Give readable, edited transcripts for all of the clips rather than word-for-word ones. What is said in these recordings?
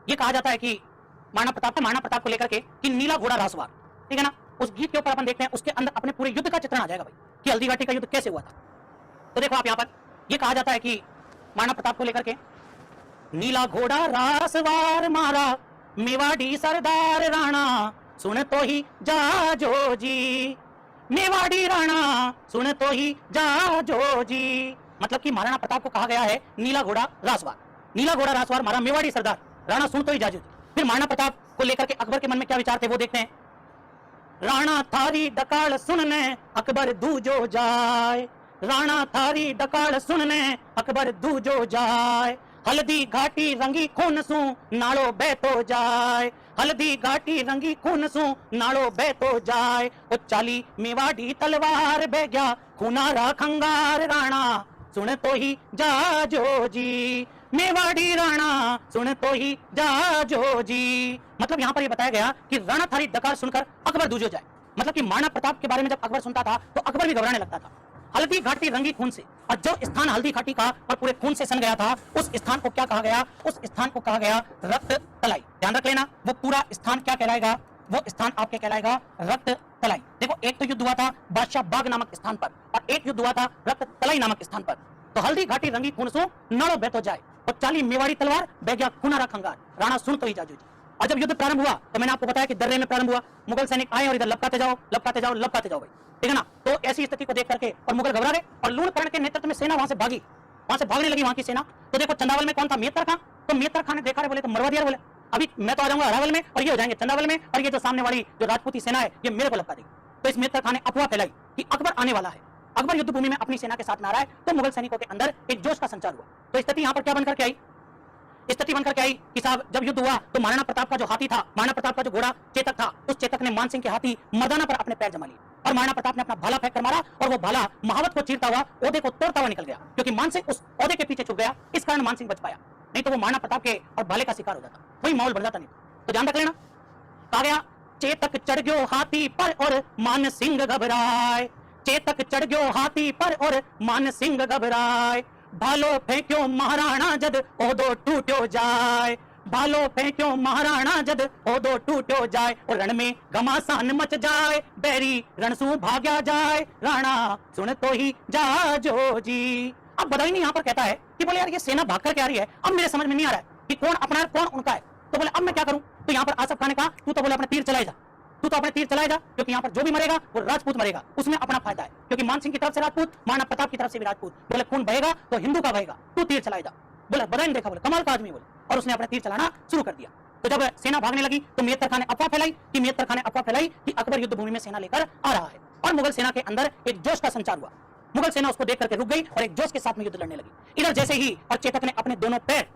ये कहा जाता है कि महाराणा प्रताप को लेकर के कि नीला घोड़ा रासवार, ठीक है ना, उस गीत के ऊपर अपन देखते हैं, उसके अंदर अपने पूरे युद्ध का चित्रण आ जाएगा भाई कि हल्दी घाटी का युद्ध कैसे हुआ था। तो देखो आप यहाँ पर ये कहा जाता है कि महाराणा प्रताप को लेकर के नीला घोड़ा रासवार मारा मेवाड़ी सरदार राणा सुन तो ही जाजो जी, मेवाड़ी राणा सुन तो ही जाजो जी। मतलब कि महाराणा प्रताप को कहा गया है नीला घोड़ा रासवार मारा मेवाड़ी सरदार राणा सुन तो ही जाजो जी। फिर महाराणा प्रताप को लेकर के अकबर के मन में क्या विचार थे वो देखते हैं। राणा थारी डकाल सुनने अकबर दूजो जाए, राणा थारी डकाल सुनने अकबर दूजो जाए, हल्दी घाटी रंगी खून सू नालो बहतो जाए, हल्दी घाटी रंगी खून सू नालो बहतो जाए, ओ चाली मेवाड़ी तलवार बह गया खूनारा खंगार राणा सुन तो ही जाजो जी, मेवाड़ी राणा सुन तो ही जाजो जी। मतलब यहाँ पर ये बताया गया कि राणा थारी डकार सुनकर अकबर दूजो जाए। मतलब कि महाराणा प्रताप के बारे में जब अकबर सुनता था तो अकबर भी घबराने लगता था। हल्दी घाटी रंगी खून से, और जो स्थान हल्दी घाटी का और पूरे खून से सन गया था उस स्थान को क्या कहा गया, उस स्थान को कहा गया रक्त तलाई। ध्यान रख लेना, वो पूरा स्थान क्या कहलाएगा, वो स्थान आपके कहलाएगा रक्त तलाई। देखो एक तो युद्ध हुआ था बादशाह बाग नामक स्थान पर और एक युद्ध हुआ था रक्त तलाई नामक स्थान पर। तो हल्दी घाटी रंगी खून सो नाड़ो बहतो जाए और चाली मेवाड़ी तलवार बह गया खूनारा खंगार राणा सुन तो ही जाजो जी। और जब युद्ध प्रारंभ हुआ तो मैंने आपको बताया कि दर्रे में प्रारंभ हुआ, मुगल सैनिक आए और इधर लपकाते जाओ लपकाते जाओ लपकाते जाओ भाई, ठीक है ना। तो ऐसी स्थिति को देख करके और मुगल घबरा गए और लूणकर्ण के नेतृत्व में सेना वहां से भागी, वहां से भागने लगी वहां की सेना। तो देखो चंदावल में कौन था, मेहतर खां। तो मेहतर खां ने देखा रे बोले तो मरवा दिया, बोले अभी मैं तो आ जाऊंगा अरावल में और ये हो जाएंगे चंदावल में, और ये जो सामने वाली जो राजपूती सेना है ये मेरे को लपका देगी। तो इस मेहतर खां ने अफवाह फैलाई कि अकबर आने वाला है, अकबर युद्ध भूमि में अपनी सेना के साथ ना रहा है। तो मुगल सैनिकों के अंदर एक जोश का संचार हुआ। तो स्थिति यहाँ पर क्या बनकर के आई, स्थिति बनकर के आई कि साहब जब युद्ध हुआ तो महाराणा प्रताप का जो हाथी था, महाराणा प्रताप का जो घोड़ा चेतक था, उस चेतक ने मान सिंह के हाथी मर्दाना पर अपने पैर जमा लिए और महाराणा प्रताप ने अपना भाला फेंक कर मारा और वो भाला महावत को चीरता हुआ ओहदे को तोड़ता हुआ निकल गया, क्योंकि मान सिंह उस ओहदे के पीछे छुप गया। इस कारण मान सिंह बच पाया, नहीं तो वो महाराणा प्रताप के और भाले का शिकार हो जाता, वही माहौल बढ़ जाता। नहीं तो ध्यान रख लेना, कहा गया चेतक चढ़ गयो हाथी पर और मान सिंह घबराए, चेतक चढ़ गयो हाथी पर और मान सिंह घबराए, भालो फेंक्यो महाराणा जद ओहदो टूट्यो जाए, भालो फेंक्यो महाराणा जद ओहदो टूट्यो जाए, और रण में घमासान मच जाए बैरी रणसू भाग्या जाए राणा सुन तो ही जाजो जी। अब बदायूं यहाँ पर कहता है कि बोले यार ये सेना भाग कर क्या रही है, अब मेरे समझ में नहीं आ रहा है कि कौन अपना है कौन उनका है। तो बोले अब मैं क्या करूं। तो यहाँ पर आसफ खान ने कहा तू तो बोले अपने तीर चलाए जा, तू तो अपने तीर चलाए जा, क्योंकि यहाँ पर जो भी मरेगा वो राजपूत मरेगा, उसमें अपना फायदा है, क्योंकि मान सिंह की तरफ से राजपूत, महाराणा प्रताप की तरफ से भी राजपूत। बोले खून बहेगा तो हिंदू का बहेगा, तू तीर चलाए जा। बोले बदायूं देखा, बोले कमाल का आदमी, बोले, और उसने अपने तीर चलाना शुरू कर दिया। तो जब सेना भागने लगी तो मेहतर खां ने अफवाह फैलाई कि अकबर युद्ध भूमि में सेना लेकर आ रहा है, और मुगल सेना के अंदर एक जोश का संचार हुआ। मुगल सेना उसको देख करके रुक गई और एक जोश के साथ में युद्ध लड़ने लगी। इधर जैसे ही और चेतक ने अपने दोनों पैर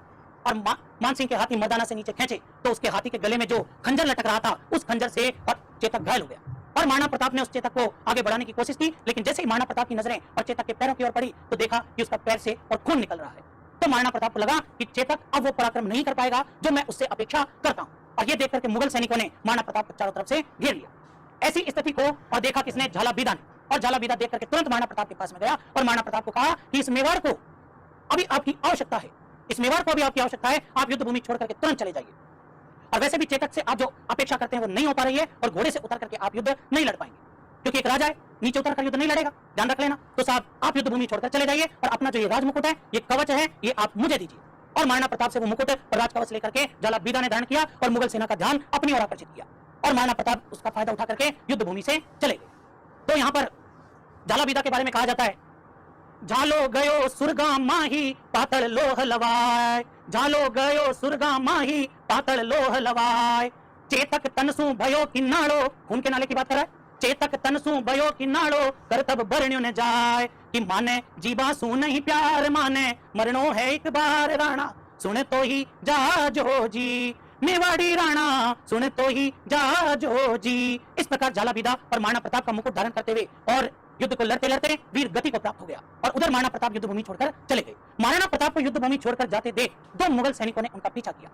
और मान सिंह के हाथी मर्दाना से नीचे खींचे तो उसके हाथी के गले में जो खंजर लटक रहा था उस खंजर से और चेतक घायल हो गया। और महाराणा प्रताप ने उस चेतक को आगे बढ़ाने की कोशिश की, लेकिन जैसे ही महाराणा प्रताप की नजरें और चेतक के पैरों की ओर पड़ी तो देखा कि उसका पैर से और खून निकल रहा है। तो महाराणा प्रताप को लगा कि चेतक अब वो पराक्रम नहीं कर पाएगा जो मैं उससे अपेक्षा करता हूं, और ये देख करके मुगल सैनिकों ने महाराणा प्रताप को चारों तरफ से घेर लिया। ऐसी स्थिति को और देखा किसने, झाला बीदा ने, और झाला बीदा देख करके तुरंत महाराणा प्रताप के पास में गया और महाराणा प्रताप को कहा कि इस मेवाड़ को अभी आपकी आवश्यकता है, इस मेवाड़ को अभी आपकी आवश्यकता है, आप युद्ध भूमि छोड़ करके तुरंत चले जाइए। और वैसे भी चेतक से आप जो अपेक्षा करते हैं वो नहीं हो पा रही है, और घोड़े से उतर करके आप युद्ध नहीं लड़ पाएंगे, क्योंकि एक राजा है नीचे उतर कर युद्ध नहीं लड़ेगा, ध्यान रख लेना। तो साहब आप युद्ध भूमि छोड़कर चले जाइए और अपना जो ये राजमुकुट है, ये कवच है, ये आप मुझे दीजिए। और महाराणा प्रताप से वो मुकुट और राजकवच लेकर के झाला बीदा ने धारण किया और मुगल सेना का ध्यान अपनी ओर आकर्षित किया, और महाराणा प्रताप उसका फायदा उठा करके युद्ध भूमि से चले गए। तो यहाँ पर झाला बीदा के बारे में कहा जाता है, झालो गयो सुरगा माही पातल लोह लवाय, झालो गयो सुरगा माही पातल लोह लवाय, चेतक तनसु भयो किन्नाड़ो, खून के नाले की बात कर रहा है, चेतक तनसु भयो किन्नाड़ो करतब बरण्यो न जाय, कि माने जीवा सु नहीं प्यार माने मरनो है एक बार राणा सुने तो ही जाजो जी, मेवाड़ी राणा सुने तो ही जाजो जी। इस प्रकार झाला बीदा और महाराणा प्रताप का मुकुट धारण करते हुए और युद्ध को लड़ते लड़ते वीर गति को प्राप्त हो गया, और उधर महाराणा प्रताप युद्ध भूमि छोड़कर चले गए। महाराणा प्रताप को युद्ध भूमि छोड़कर जाते देख दो मुगल सैनिकों ने उनका पीछा किया।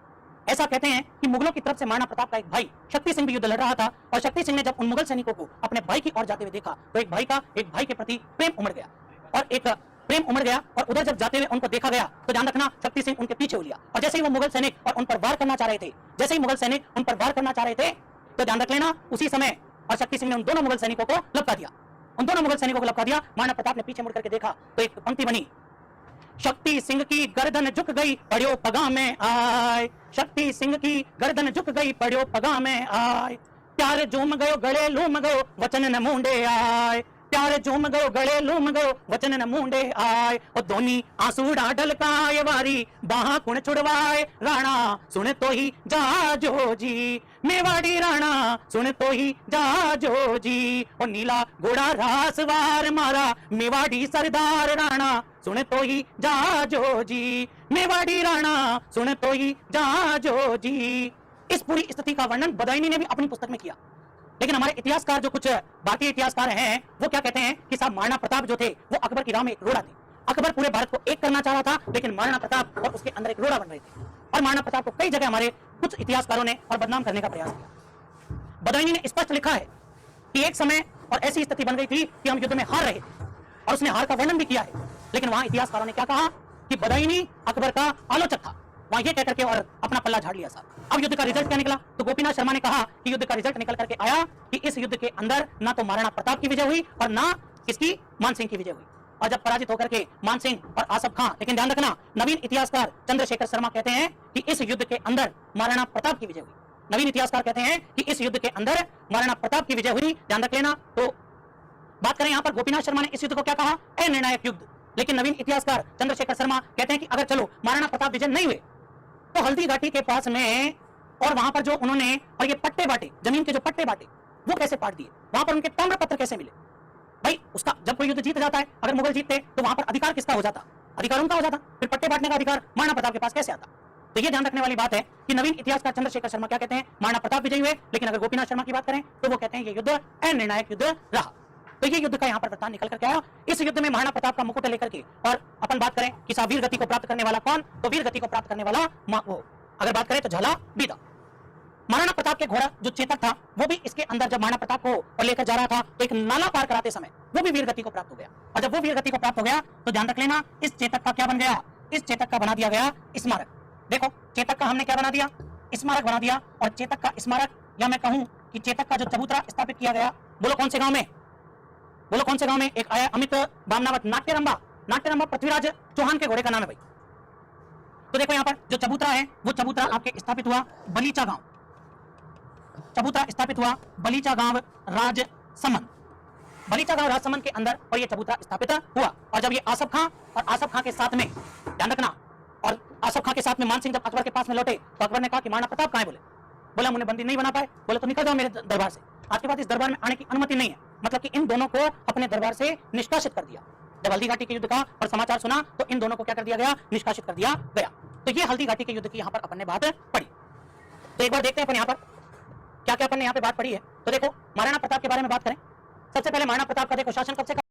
ऐसा कहते हैं कि मुगलों की तरफ से महाराणा प्रताप का एक भाई शक्ति सिंह भी युद्ध लड़ रहा था, और शक्ति सिंह ने जब उन मुगल सैनिकों को अपने भाई की ओर जाते हुए देखा तो एक भाई के प्रति प्रेम उमड़ गया, और एक प्रेम उमड़ गया और उधर जब जाते हुए उनको देखा गया तो ध्यान रखना शक्ति सिंह उनके पीछे हो लिया और जैसे ही वो मुगल सैनिक और उन पर वार करना चाह रहे थे, जैसे ही मुगल सैनिक उन पर वार करना चाह रहे थे तो ध्यान रख लेना उसी समय और शक्ति सिंह ने उन दोनों मुगल सैनिकों को लपका दिया, उन दोनों मुगल सैनिकों को लपका दिया। महाराणा प्रताप ने पीछे मुड़ करके देखा तो एक पंक्ति बनी, शक्ति सिंह की गर्दन झुक गई पड़ियो पगा में आए, शक्ति सिंह की गर्दन झुक गई पड़ियो पगा में आए, प्यार झूम गयो गले लूम गयो वचन न मुंडे आए, प्यार झूम गयो गले लूम गयो वचन न मुंडे आए, और दोनी आंसू डाडल काय वारी बाहा कुण छुड़वाए, राणा सुन तो ही जाजो जी, मेवाड़ी राणा सुन तो ही जाजो जी, और नीला घोड़ा रासवार मारा मेवाड़ी सरदार राणा सुन तो ही जाजो जी, मेवाड़ी राणा सुन तो ही जाजो जी। इस पूरी स्थिति का वर्णन बदायूनी ने भी अपनी पुस्तक में किया, लेकिन हमारे इतिहासकार जो कुछ भारतीय इतिहासकार हैं वो क्या कहते हैं कि साहब महाराणा प्रताप जो थे वो अकबर की राह में एक रोड़ा थे। अकबर पूरे भारत को एक करना चाह रहा था लेकिन महाराणा प्रताप और उसके अंदर एक रोड़ा बन रहे थे और महाराणा प्रताप को कई जगह हमारे कुछ इतिहासकारों ने और बदनाम करने का प्रयास किया। बदायूनी ने स्पष्ट लिखा है कि एक समय और ऐसी स्थिति बन गई थी कि हम युद्ध में हार रहे थे और उसने हार का वर्णन भी किया है, लेकिन वहां इतिहासकारों ने क्या कहा कि बदायूनी अकबर का आलोचक था, वहां ये कहकर के और अपना पल्ला झाड़ लिया साहब। अब युद्ध का रिजल्ट क्या निकला तो गोपीनाथ शर्मा ने कहा कि युद्ध का रिजल्ट निकल करके आया कि इस युद्ध के अंदर ना तो महाराणा प्रताप की विजय हुई और ना किसकी मान सिंह की विजय हुई, और जब पराजित होकर के मान सिंह और आसफ खां, लेकिन ध्यान रखना नवीन इतिहासकार चंद्रशेखर शर्मा कहते हैं कि इस युद्ध के अंदर महाराणा प्रताप की विजय हुई। नवीन इतिहासकार कहते हैं कि इस युद्ध के अंदर महाराणा प्रताप की विजय हुई। ध्यान रख लेना। तो बात करें यहाँ पर गोपीनाथ शर्मा ने इस युद्ध को क्या कहा, अनिर्णायक युद्ध, लेकिन नवीन इतिहासकार चंद्रशेखर शर्मा कहते हैं कि अगर चलो महाराणा प्रताप विजय नहीं हुए तो हल्दी घाटी के पास में और वहां पर जो उन्होंने और ये पट्टे बांटे, जमीन के जो पट्टे बांटे वो कैसे पाट दिए, वहां पर उनके ताम्र पत्र कैसे मिले। भाई उसका जब कोई युद्ध जीत जाता है, अगर मुगल जीतते तो वहां पर अधिकार किसका हो जाता, अधिकार उनका हो जाता, फिर पट्टे बांटने का अधिकार महाराणा प्रताप के पास कैसे आता। तो ये ध्यान रखने वाली बात है कि नवीन इतिहासकार चंद्रशेखर शर्मा क्या कहते हैं, महाराणा प्रताप विजयी हुए, लेकिन अगर गोपीनाथ शर्मा की बात करें तो वो कहते हैं ये युद्ध अनिर्णायक युद्ध रहा। तो ये युद्ध का यहाँ पर वृत्तांत निकल करके आया। इस युद्ध में महाराणा प्रताप का मुकुट लेकर के, और अपन बात करें कि वीर गति को प्राप्त करने वाला कौन, तो वीर गति को प्राप्त करने वाला वो अगर बात करें तो झाला बीदा। महाराणा प्रताप के घोड़ा जो चेतक था वो भी इसके अंदर जब महाराणा प्रताप को और लेकर जा रहा था तो एक नाला पार कराते समय वो भी वीर गति को प्राप्त हो गया, और जब वो वीर गति को प्राप्त हो गया तो ध्यान रख लेना इस चेतक का क्या बन गया, इस चेतक का बना दिया गया स्मारक। देखो चेतक का हमने क्या बना दिया, स्मारक बना दिया, और चेतक का स्मारक या मैं कहूं कि चेतक का जो चबूतरा स्थापित किया गया, बोलो कौन से गांव में, बोलो कौन से गांव में। एक आया अमित बामनावत नाट्यरंबा, नाट्यरंबा पृथ्वीराज चौहान के घोड़े का नाम है भाई। तो देखो यहाँ पर जो चबूतरा है वो चबूतरा आपके स्थापित हुआ बलीचा गांव, चबूतरा स्थापित हुआ बलीचा गांव राजसमंद, बलीचा गांव राजसमंद के अंदर, और ये चबूतरा स्थापित हुआ। और जब ये आसफ खां और आसफ खां के साथ में, ध्यान रखना, और आसफ खां के साथ में मान सिंह जब अकबर के पास में लौटे तो अकबर ने कहा कि महाराणा प्रताप कहाँ है, बोला मुझे बंदी नहीं बना पाए, बोले तो निकल जाओ मेरे दरबार से, आज के बाद इस दरबार में आने की अनुमति नहीं है। मतलब कि इन दोनों को अपने दरबार से निष्कासित कर दिया। जब हल्दी घाटी के युद्ध का और समाचार सुना तो इन दोनों को क्या कर दिया गया, निष्कासित कर दिया गया। तो ये हल्दी घाटी के युद्ध की यहाँ पर अपन ने बात पढ़ी। तो एक बार देखते हैं अपन यहाँ पर क्या क्या अपन ने यहाँ पे बात पढ़ी है। तो देखो महाराणा प्रताप के बारे में बात करें। सबसे पहले महाराणा प्रताप का देखो शासन कब से